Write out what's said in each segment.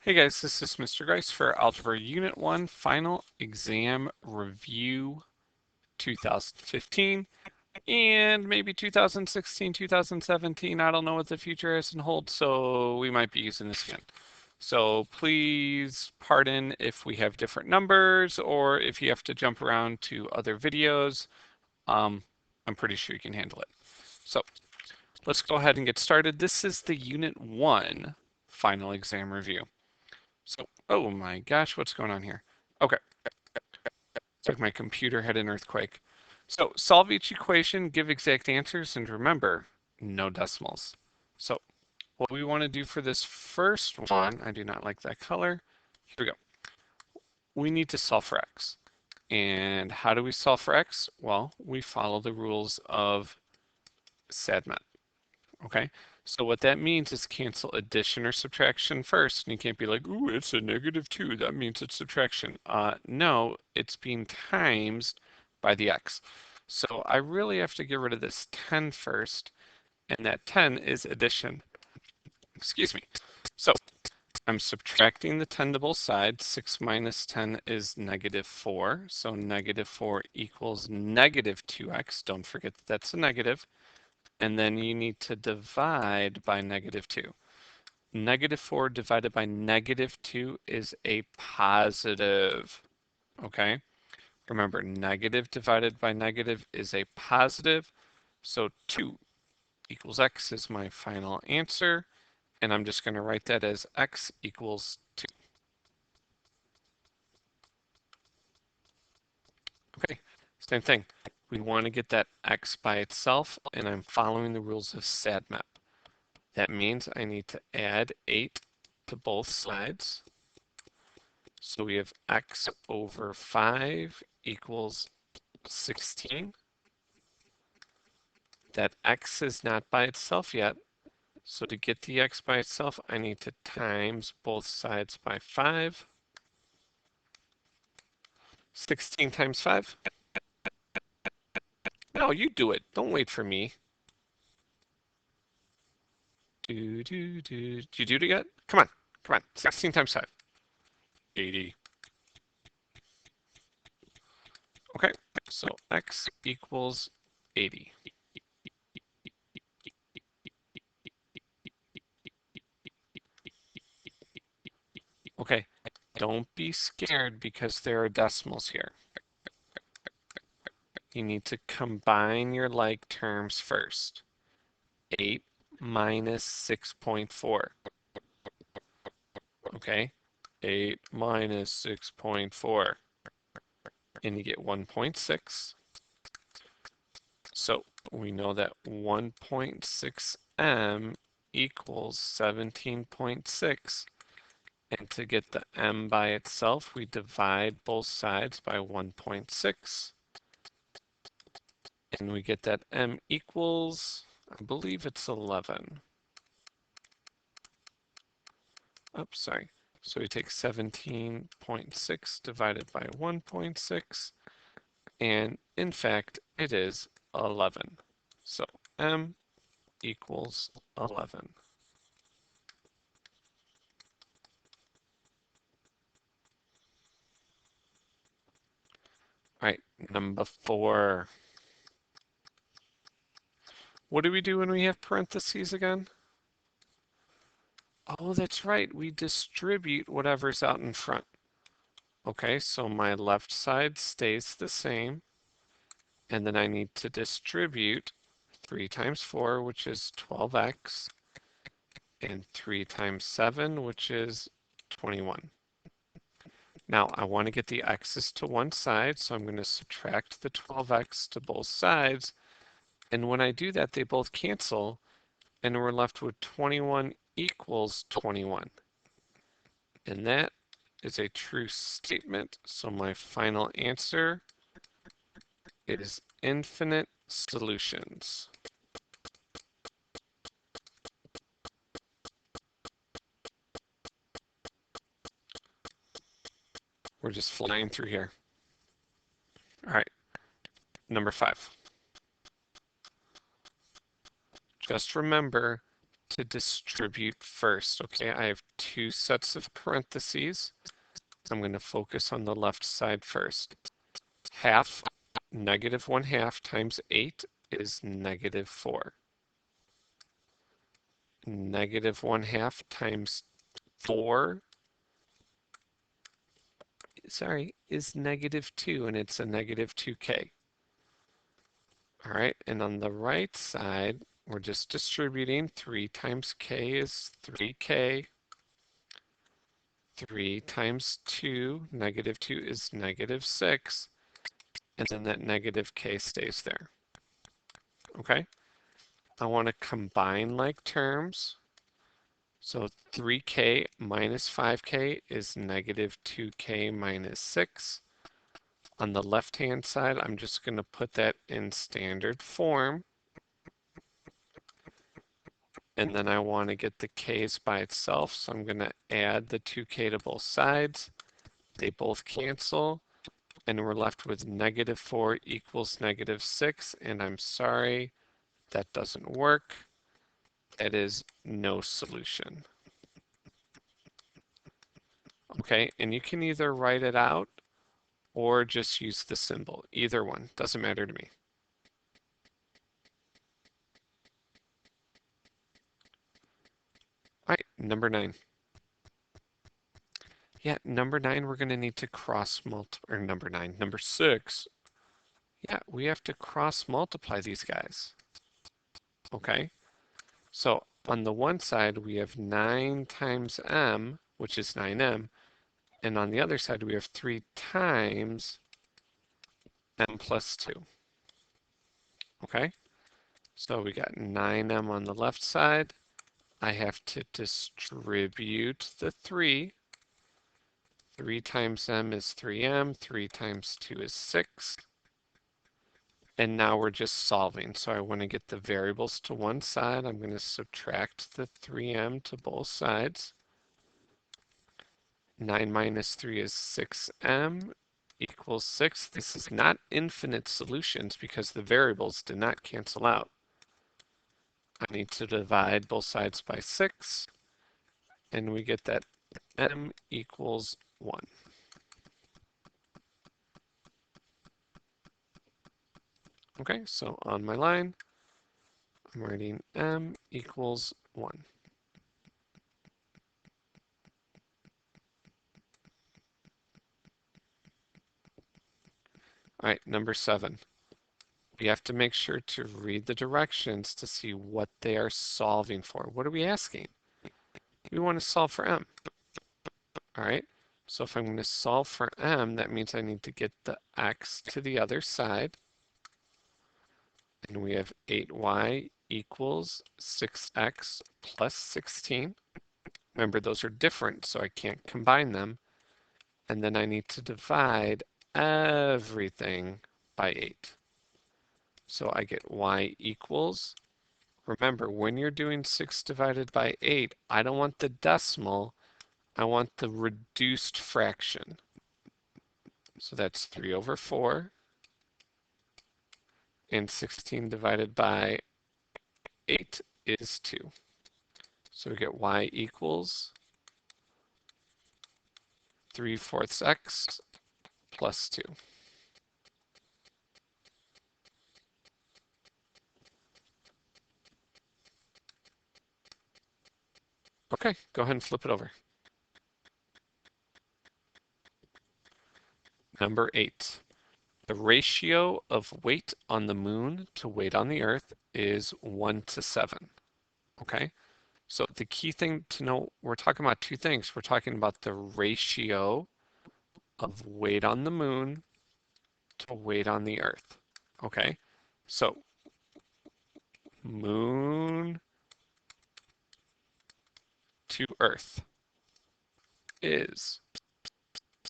Hey guys, this is Mr. Grice for Algebra Unit 1 Final Exam Review 2015 and maybe 2016, 2017. I don't know what the future has and holds, so we might be using this again. So please pardon if we have different numbers or if you have to jump around to other videos. I'm pretty sure you can handle it. So let's go ahead and get started. This is the Unit 1 Final Exam Review. So, oh my gosh, what's going on here? Okay, it's like my computer had an earthquake. So solve each equation, give exact answers, and remember, no decimals. So what we want to do for this first one, I do not like that color. Here we go. We need to solve for x. And how do we solve for x? Well, we follow the rules of SADMAT. Okay, so what that means is cancel addition or subtraction first. And you can't be like, ooh, it's a -2. That means it's subtraction. No, it's being times by the x. So I really have to get rid of this 10 first. And that 10 is addition. Excuse me. So I'm subtracting the 10 to both sides. 6 minus 10 is -4. So -4 equals -2x. Don't forget that that's a negative. And then you need to divide by -2. -4 divided by -2 is a positive, okay? Remember, negative divided by negative is a positive, so 2 equals x is my final answer, and I'm just going to write that as x equals 2. Okay, same thing. We want to get that x by itself, and I'm following the rules of SADMAP. That means I need to add 8 to both sides. So we have x over 5 equals 16. That x is not by itself yet. So to get the x by itself, I need to times both sides by 5. 16 times 5. No, you do it. Don't wait for me. Did you do it yet? Come on. Come on. 16 times 5. 80. Okay, so x equals 80. Okay, don't be scared because there are decimals here. You need to combine your like terms first. 8 minus 6.4. Okay, 8 minus 6.4. And you get 1.6. So we know that 1.6 m equals 17.6. And to get the m by itself, we divide both sides by 1.6. And we get that m equals, I believe it's 11. Oops, sorry. So we take 17.6 divided by 1.6, and in fact, it is 11. So m equals 11. All right, number 4. What do we do when we have parentheses again? Oh, that's right. We distribute whatever's out in front. Okay, so my left side stays the same. And then I need to distribute 3 times 4, which is 12x, and 3 times 7, which is 21. Now I want to get the x's to one side, so I'm going to subtract the 12x to both sides. And when I do that, they both cancel, and we're left with 21 equals 21. And that is a true statement, so my final answer is infinite solutions. We're just flying through here. All right, number 5. Just remember, to distribute first. Okay, I have two sets of parentheses. I'm going to focus on the left side first. Half, negative 1/2 times 8 is negative 4. Negative 1/2 times 4, sorry, is negative 2, and it's a negative 2k. All right, and on the right side, we're just distributing. 3 times k is 3k. 3 times 2, negative 2 is negative 6. And then that negative k stays there. Okay? I want to combine like terms. So 3k minus 5k is negative 2k minus 6. On the left-hand side, I'm just going to put that in standard form. And then I want to get the k's by itself, so I'm going to add the 2k to both sides. They both cancel, and we're left with negative 4 equals negative 6, and I'm sorry, that doesn't work. That is no solution. Okay, and you can either write it out or just use the symbol. Either one, doesn't matter to me. All right, number 9. Yeah, number 9, we're going to need to cross multiply, or number 6. Yeah, we have to cross multiply these guys. Okay, so on the one side, we have 9 times m, which is 9m, and on the other side, we have 3 times m plus 2. Okay, so we got 9m on the left side. I have to distribute the 3. 3 times m is 3m, 3 times 2 is 6. And now we're just solving. So I want to get the variables to one side. I'm going to subtract the 3m to both sides. 9 minus 3 is 6m equals 6. This is not infinite solutions because the variables did not cancel out. I need to divide both sides by 6, and we get that m equals 1. Okay, so on my line, I'm writing m equals 1. All right, number 7. We have to make sure to read the directions to see what they are solving for. What are we asking? We want to solve for m. All right, so if I'm going to solve for m, that means I need to get the x to the other side. And we have 8y equals 6x plus 16. Remember, those are different, so I can't combine them. And then I need to divide everything by 8. So I get y equals, remember, when you're doing 6 divided by 8, I don't want the decimal, I want the reduced fraction. So that's 3 over 4, and 16 divided by 8 is 2. So we get y equals 3/4 x plus 2. Okay, go ahead and flip it over. Number 8. The ratio of weight on the moon to weight on the earth is 1 to 7. Okay, so the key thing to know, we're talking about two things. We're talking about the ratio of weight on the moon to weight on the earth. Okay, so moon to earth is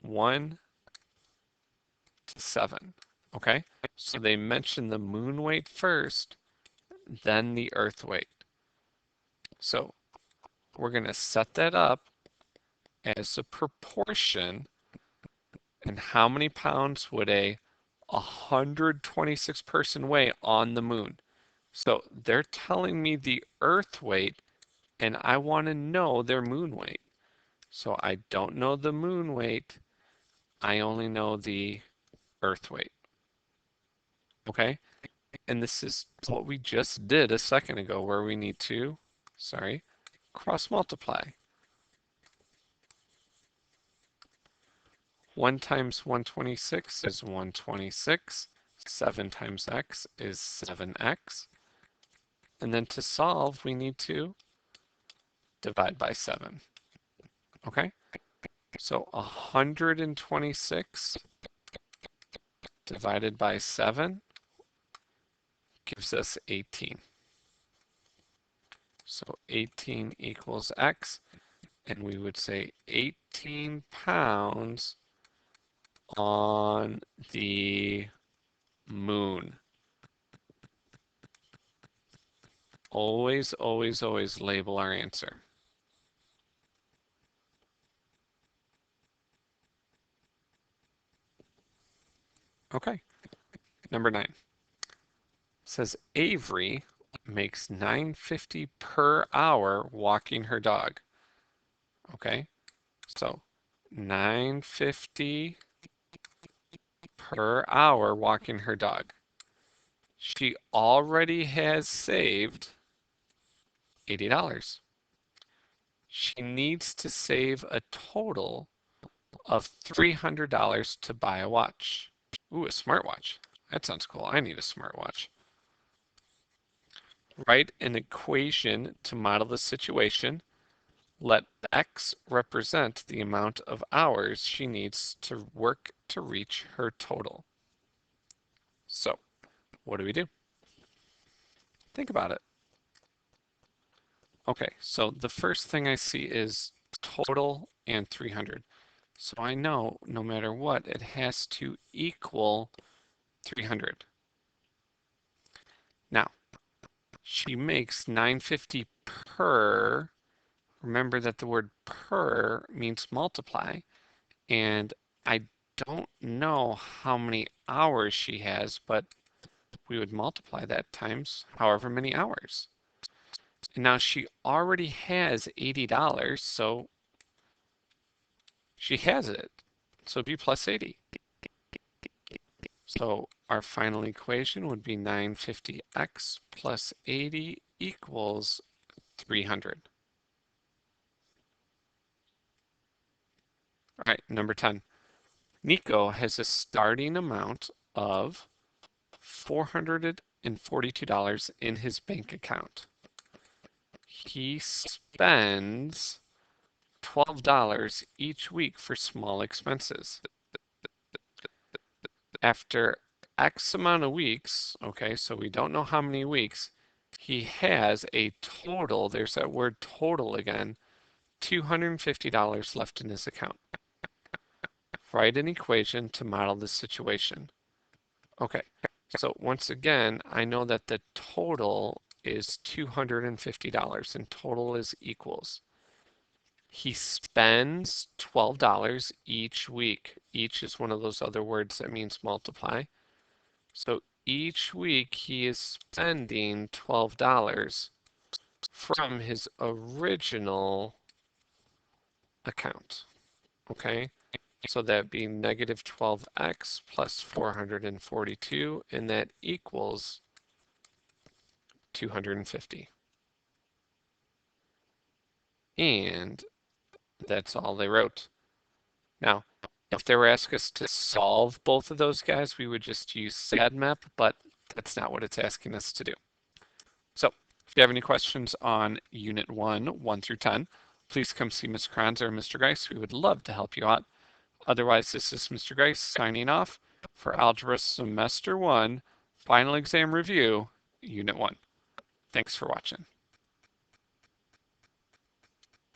1 to 7. Okay, so they mentioned the moon weight first, then the earth weight. So we're going to set that up as a proportion. And how many pounds would a 126 person weigh on the moon? So they're telling me the earth weight and I want to know their moon weight. So I don't know the moon weight. I only know the Earth weight. Okay? And this is what we just did a second ago where we need to, cross multiply. 1 times 126 is 126. 7 times x is 7x. And then to solve, we need to divide by 7. Okay? So 126 divided by 7 gives us 18. So 18 equals x, and we would say 18 pounds on the moon. Always, always, always label our answer. Okay, number 9. It says Avery makes $9.50 per hour walking her dog. Okay, so $9.50 per hour walking her dog. She already has saved $80. She needs to save a total of $300 to buy a watch. Ooh, a smartwatch. That sounds cool. I need a smartwatch. Write an equation to model the situation. Let X represent the amount of hours she needs to work to reach her total. So, what do we do? Think about it. Okay, so the first thing I see is total and 300. So I know no matter what, it has to equal 300. Now, she makes $9.50 per. Remember that the word per means multiply, and I don't know how many hours she has, but we would multiply that times however many hours. And now she already has $80, so she has it. So B plus 80. So our final equation would be 950x plus 80 equals 300. All right, number 10. Nico has a starting amount of $442 in his bank account. He spends $12 each week for small expenses. After X amount of weeks, okay, so we don't know how many weeks, he has a total, there's that word total again, $250 left in his account. Write an equation to model this situation. Okay, so once again, I know that the total is $250 and total is equals. He spends $12 each week. Each is one of those other words that means multiply. So each week he is spending $12 from his original account. Okay, so that'd be negative 12x plus 442, and that equals 250. And that's all they wrote. Now, if they were asking us to solve both of those guys, we would just use SADMAP, but that's not what it's asking us to do. So if you have any questions on Unit 1, 1 through 10, please come see Ms. Carranza or Mr. Grice. We would love to help you out. Otherwise, this is Mr. Grice signing off for Algebra Semester 1, Final Exam Review, Unit 1. Thanks for watching.